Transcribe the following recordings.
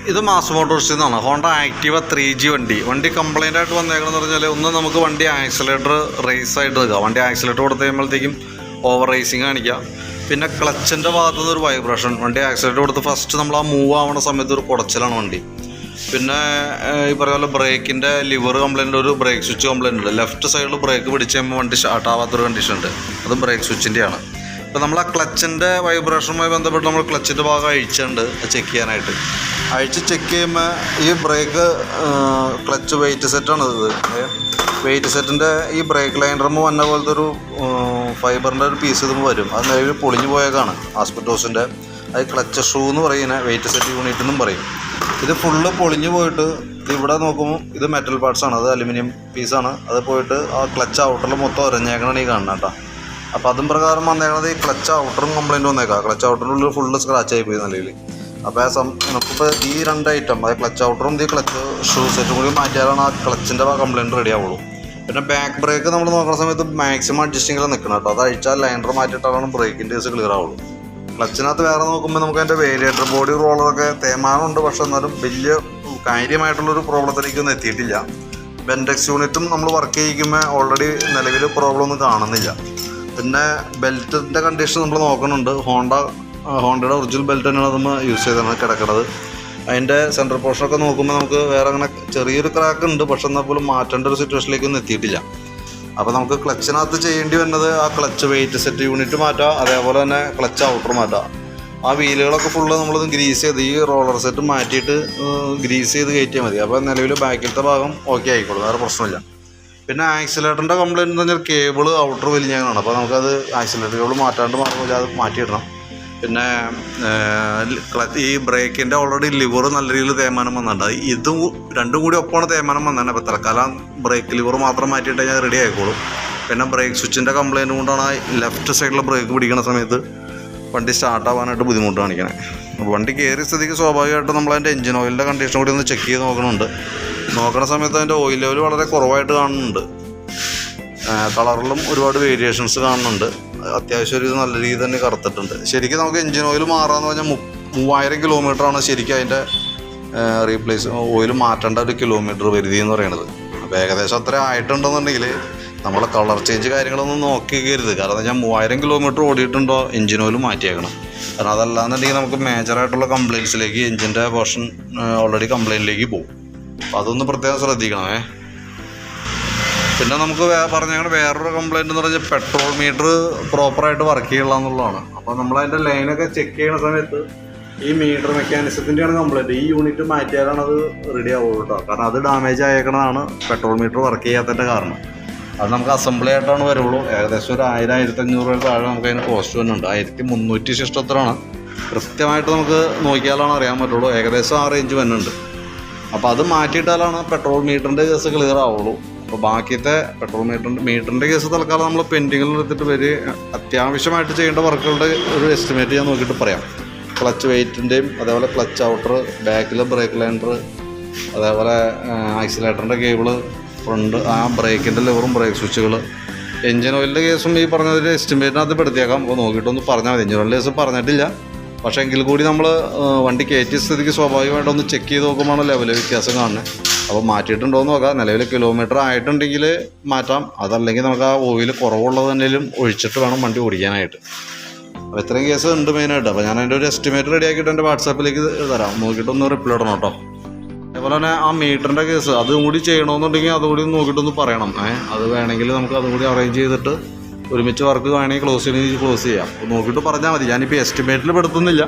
ഇത് മാസ് മോട്ടോഴ്സിൽ നിന്നാണ്. Honda Activa 3G വണ്ടി കംപ്ലൈൻ്റ് ആയിട്ട് വന്നേക്കണമെന്ന് പറഞ്ഞാൽ ഒന്ന് നമുക്ക് വണ്ടി ആക്സിലേറ്റർ റേസ് ആയിട്ട് നിൽക്കുക. വണ്ടി ആക്സിലേറ്റർ കൊടുത്ത് കഴിയുമ്പോഴത്തേക്കും ഓവർ റേസിങ് കാണിക്കുക. പിന്നെ ക്ലച്ചിൻ്റെ ഭാഗത്തു നിന്ന് ഒരു വൈബ്രേഷൻ. വണ്ടി ആക്സിലേറ്റർ കൊടുത്ത് ഫസ്റ്റ് നമ്മൾ ആ മൂവ് ആവുന്ന സമയത്ത് ഒരു കുടച്ചിലാണ് വണ്ടി. പിന്നെ ഈ പറയുന്ന ബ്രേക്കിൻ്റെ ലിവർ കംപ്ലൈൻ്റ്, ഒരു ബ്രേക്ക് സ്വിച്ച് കംപ്ലൈൻ്റ് ഉണ്ട്. ലെഫ്റ്റ് സൈഡിൽ ബ്രേക്ക് പിടിച്ച് കഴിയുമ്പോൾ വണ്ടി സ്റ്റാർട്ട് ആവാത്തൊരു കണ്ടീഷൻ ഉണ്ട്. അത് ബ്രേക്ക് സ്വിച്ചിൻ്റെയാണ്. ഇപ്പോൾ നമ്മൾ ആ ക്ലച്ചിൻ്റെ വൈബ്രേഷനുമായി ബന്ധപ്പെട്ട് നമ്മൾ ക്ലച്ചിൻ്റെ ഭാഗം അഴിച്ചുണ്ട് ചെക്ക് ചെയ്യാനായിട്ട്. അഴിച്ച് ചെക്ക് ചെയ്യുമ്പോൾ ഈ ബ്രേക്ക് ക്ലച്ച് വെയിറ്റ് സെറ്റാണ് ഇത്. വെയിറ്റ് സെറ്റിൻ്റെ ഈ ബ്രേക്ക് ലൈനറുമ്പോൾ വന്ന പോലത്തെ ഒരു ഫൈബറിൻ്റെ ഒരു പീസ് ഇതുമ്പോൾ വരും. അത് നിലവിൽ പൊളിഞ്ഞു പോയേക്കാണ് ആസ്പെറ്റോസിൻ്റെ. അത് ക്ലച്ച് ഷൂ എന്ന് പറയുന്നത്, വെയിറ്റ് സെറ്റ് യൂണിറ്റ് എന്നും പറയും. ഇത് ഫുള്ള് പൊളിഞ്ഞു പോയിട്ട് ഇവിടെ നോക്കുമ്പോൾ ഇത് മെറ്റൽ പാർട്സാണ്, അത് അലുമിനിയം പീസാണ്. അത് പോയിട്ട് ആ ക്ലച്ച് ഔട്ടറിൽ മൊത്തം ഒരഞ്ഞേക്കണാണ് ഈ കാണുന്നത് കേട്ടോ. അപ്പോൾ അതും പ്രകാരം വന്നേക്കണത് ഈ ക്ലച്ച് ഔട്ടറും കംപ്ലൈൻറ്റ് വന്നേക്കാം. ക്ലച്ച് ഔട്ടറിനുള്ളിൽ ഫുള്ള് സ്ക്രാച്ച് ആയി പോയി നിലവിൽ. അപ്പോൾ നമുക്കിപ്പോൾ ഈ രണ്ട് ഐറ്റം, അതായത് ക്ലച്ച് ഔട്ടറും ഈ ക്ലച്ച് ഷൂ സെറ്റും കൂടി മാറ്റിയാലാണ് ആ ക്ലച്ചിൻ്റെ കംപ്ലൈൻറ്റ് റെഡി ആവുള്ളൂ. പിന്നെ ബാക്ക് ബ്രേക്ക് നമ്മൾ നോക്കുന്ന സമയത്ത് മാക്സിമം അഡ്ജസ്റ്റിങ്ങിലാണ് നിൽക്കണം കേട്ടോ. അത് അഴിച്ചാൽ ലൈനർ മാറ്റിയിട്ടാണ് ബ്രേക്കിൻ്റെ കേസ് ക്ലിയർ ആവുള്ളൂ. ക്ലച്ചിനകത്ത് വേറെ നോക്കുമ്പോൾ നമുക്ക് അതിൻ്റെ വേരിയേറ്റർ ബോഡി റോളറൊക്കെ തേമാനമുണ്ട്. പക്ഷെ എന്നാലും വലിയ കാര്യമായിട്ടുള്ളൊരു പ്രോബ്ലത്തിലേക്കൊന്നും എത്തിയിട്ടില്ല. ബെൻഡെക്സ് യൂണിറ്റും നമ്മൾ വർക്ക് ചെയ്യിക്കുമ്പോൾ ഓൾറെഡി നിലവിൽ പ്രോബ്ലം ഒന്നും കാണുന്നില്ല. പിന്നെ ബെൽറ്റിൻ്റെ കണ്ടീഷൻ നമ്മൾ നോക്കുന്നുണ്ട്. ഹോണ്ടയുടെ ഒറിജിനൽ ബെൽറ്റ് തന്നെയാണ് നമ്മൾ യൂസ് ചെയ്താണ് കിടക്കുന്നത്. അതിൻ്റെ സെൻട്രൽ പോർഷനൊക്കെ നോക്കുമ്പോൾ നമുക്ക് വേറെ അങ്ങനെ ചെറിയൊരു ക്രാക്ക് ഉണ്ട്. പക്ഷെ എന്നാൽ പോലും മാറ്റേണ്ട ഒരു സിറ്റുവേഷനിലേക്കൊന്നും എത്തിയിട്ടില്ല. അപ്പോൾ നമുക്ക് ക്ലച്ചിനകത്ത് ചെയ്യേണ്ടി വരുന്നത് ആ ക്ലച്ച് വെയിറ്റ് സെറ്റ് യൂണിറ്റ് മാറ്റാം, അതേപോലെ തന്നെ ക്ലച്ച് ഔട്ടർ മാറ്റാം. ആ വീലുകളൊക്കെ ഫുള്ള് നമ്മളത് ഗ്രീസ് ചെയ്ത് ഈ റോളർ സെറ്റ് മാറ്റിയിട്ട് ഗ്രീസ് ചെയ്ത് കയറ്റിയാൽ മതി. അപ്പോൾ നിലവിൽ ബാക്കിലത്തെ ഭാഗം ഓക്കെ ആയിക്കോളും, വേറെ പ്രശ്നമില്ല. പിന്നെ ആക്സിലേറ്ററിൻ്റെ കംപ്ലയിൻറ്റ് എന്ന് പറഞ്ഞാൽ കേബിൾ ഔട്ടർ വലിഞ്ഞാണ്. അപ്പോൾ നമുക്കത് ആക്സിലേറ്റർ കേബിൾ മാറ്റാണ്ട് മാറുമ്പോൾ അത് മാറ്റിയിടണം. പിന്നെ ഈ ബ്രേക്കിൻ്റെ ഓൾറെഡി ലിവർ നല്ല രീതിയിൽ തേയ്മാനം വന്നിട്ടുണ്ട്. ഇതും രണ്ടും കൂടി ഒപ്പമാണ് തേയ്മാനം വന്നത്. അപ്പോൾ തൽക്കാലം ബ്രേക്ക് ലിവർ മാത്രം മാറ്റിയിട്ട് കഴിഞ്ഞാൽ റെഡി ആയിക്കോളും. പിന്നെ ബ്രേക്ക് സ്വിച്ചിൻ്റെ കംപ്ലയിൻറ്റ് കൊണ്ടാണ് ലെഫ്റ്റ് സൈഡിൽ ബ്രേക്ക് പിടിക്കുന്ന സമയത്ത് വണ്ടി സ്റ്റാർട്ടാവാനായിട്ട് ബുദ്ധിമുട്ട് കാണിക്കണേ. അപ്പോൾ വണ്ടി കയറിയ സ്ഥിതിക്ക് സ്വാഭാവികമായിട്ടും നമ്മളതിൻ്റെ എഞ്ചിൻ ഓയിലിൻ്റെ കണ്ടീഷൻ കൂടി ഒന്ന് ചെക്ക് ചെയ്ത് നോക്കണുണ്ട്. നോക്കുന്ന സമയത്ത് അതിൻ്റെ ഓയിൽ ലെവൽ വളരെ കുറവായിട്ട് കാണുന്നുണ്ട്. കളറിലും ഒരുപാട് വേരിയേഷൻസ് കാണുന്നുണ്ട്. അത്യാവശ്യം ഒരു നല്ല രീതിയിൽ തന്നെ കറുത്തിട്ടുണ്ട്. ശരിക്കും നമുക്ക് എഞ്ചിൻ ഓയിൽ മാറാമെന്ന് പറഞ്ഞാൽ 3000 കിലോമീറ്ററാണ് ശരിക്കും അതിൻ്റെ റീപ്ലേസ് ഓയിൽ മാറ്റേണ്ട ഒരു കിലോമീറ്റർ പരിധി എന്ന് പറയുന്നത്. അപ്പോൾ ഏകദേശം അത്ര ആയിട്ടുണ്ടെന്നുണ്ടെങ്കിൽ നമ്മളെ കളർ ചേഞ്ച് കാര്യങ്ങളൊന്നും നോക്കിക്കരുത്. കാരണം എന്താ വെച്ചാൽ 3000 കിലോമീറ്റർ ഓടിയിട്ടുണ്ടോ എഞ്ചിൻ ഓയിൽ മാറ്റിയേക്കണം. കാരണം അതല്ലാന്നുണ്ടെങ്കിൽ നമുക്ക് മേജറായിട്ടുള്ള കംപ്ലയിൻസിലേക്ക് എഞ്ചിൻ്റെ പോർഷൻ ഓൾറെഡി കംപ്ലയിൻറ്റിലേക്ക് പോകും. അപ്പോൾ അതൊന്ന് പ്രത്യേകം ശ്രദ്ധിക്കണമേ. പിന്നെ നമുക്ക് പറഞ്ഞാൽ വേറൊരു കംപ്ലയിൻ്റ് എന്ന് പറഞ്ഞാൽ പെട്രോൾ മീറ്റർ പ്രോപ്പറായിട്ട് വർക്ക് ചെയ്യില്ല എന്നുള്ളതാണ്. അപ്പോൾ നമ്മളതിൻ്റെ ലൈനൊക്കെ ചെക്ക് ചെയ്യുന്ന സമയത്ത് ഈ മീറ്റർ മെക്കാനിസത്തിൻ്റെയാണ് കംപ്ലയിൻറ്റ്. ഈ യൂണിറ്റ് മാറ്റിയാലാണ് അത് റെഡി ആവുള്ളൂ കേട്ടോ. കാരണം അത് ഡാമേജ് ആയേക്കണതാണ് പെട്രോൾ മീറ്റർ വർക്ക് ചെയ്യാത്തതിൻ്റെ കാരണം. അത് നമുക്ക് അസംബ്ലി ആയിട്ടാണ് വരുള്ളൂ. ഏകദേശം ഒരു 1000-1500 താഴെ നമുക്ക് അതിന് കോസ്റ്റ് വരുന്നുണ്ട്. 1300 സിസ്റ്റത്തിലാണ്. കൃത്യമായിട്ട് നമുക്ക് നോക്കിയാലാണ് അറിയാൻ പറ്റുള്ളൂ. ഏകദേശം ആ റേഞ്ച് വരുന്നുണ്ട്. അപ്പോൾ അത് മാറ്റിയിട്ടാലാണ് പെട്രോൾ മീറ്ററിൻ്റെ കേസ് ക്ലിയർ ആവുള്ളൂ. അപ്പോൾ ബാക്കിയത്തെ പെട്രോൾ മീറ്ററിൻ്റെ കേസ് തൽക്കാലം നമ്മൾ പെൻഡിങ്ങിൽ എടുത്തിട്ട് അത്യാവശ്യമായിട്ട് ചെയ്യേണ്ട വർക്കുകളുടെ ഒരു എസ്റ്റിമേറ്റ് ഞാൻ നോക്കിയിട്ട് പറയാം. ക്ലച്ച് വെയിറ്റിൻ്റെയും അതേപോലെ ക്ലച്ച് ഔട്ടർ, ബാക്കിലെ ബ്രേക്ക് ലൈനർ, അതേപോലെ ആക്സിലേറ്ററിൻ്റെ കേബിള്, ഫ്രണ്ട് ആ ബ്രേക്കിൻ്റെ ലിവറും ബ്രേക്ക് സ്വിച്ചുകൾ, എഞ്ചിൻ ഓയിലിൻ്റെ കേസും ഈ പറഞ്ഞതിൽ എസ്റ്റിമേറ്റിനകത്ത് പെടുത്തിയേക്കാം. അപ്പോൾ നോക്കിയിട്ടൊന്ന് പറഞ്ഞാൽ മതി. എഞ്ചിൻ ഓയിലിൻ്റെ കേസ് പറഞ്ഞിട്ടില്ല. പക്ഷേ എങ്കിൽ കൂടി നമ്മൾ വണ്ടി കയറ്റിയ സ്ഥിതിക്ക് സ്വാഭാവികമായിട്ടൊന്ന് ചെക്ക് ചെയ്ത് നോക്കുമ്പോഴാണ് ലെവല് വ്യത്യാസം കാണുന്നത്. അപ്പോൾ മാറ്റിയിട്ടുണ്ടോ എന്ന് നോക്കാം. നിലവിൽ കിലോമീറ്റർ ആയിട്ടുണ്ടെങ്കിൽ മാറ്റാം. അതല്ലെങ്കിൽ നമുക്ക് ആ ഓയിൽ കുറവുള്ളത് തന്നെയും ഒഴിച്ചിട്ട് വേണം വണ്ടി ഓടിക്കാനായിട്ട്. അപ്പോൾ ഇത്രയും കേസ് ഉണ്ട് മെയിനായിട്ട്. അപ്പോൾ ഞാൻ അതിൻ്റെ ഒരു എസ്റ്റിമേറ്റ് റെഡി ആക്കിയിട്ട് എൻ്റെ വാട്സാപ്പിലേക്ക് തരാം. നോക്കിയിട്ടൊന്ന് റിപ്ലൈ ഇടണം കേട്ടോ. അതേപോലെ തന്നെ ആ മീറ്ററിൻ്റെ കേസ് അതും കൂടി ചെയ്യണമെന്നുണ്ടെങ്കിൽ അതുകൂടി നോക്കിയിട്ടൊന്ന് പറയണം. അത് വേണമെങ്കിൽ നമുക്ക് അതും കൂടി അറേഞ്ച് ചെയ്തിട്ട് ഒരുമിച്ച് വർക്ക് വേണമെങ്കിൽ ക്ലോസ് ചെയ്യാം. നോക്കിയിട്ട് പറഞ്ഞാൽ മതി. ഞാനിപ്പോൾ എസ്റ്റിമേറ്റിൽ പെടുത്തുന്നില്ല.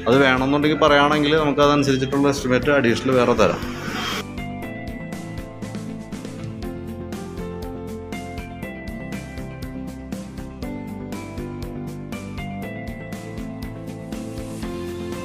അത് വേണമെന്നുണ്ടെങ്കിൽ പറയുകയാണെങ്കിൽ നമുക്ക് അതനുസരിച്ചിട്ടുള്ള എസ്റ്റിമേറ്റ് അഡീഷണൽ വേറെ തരാം.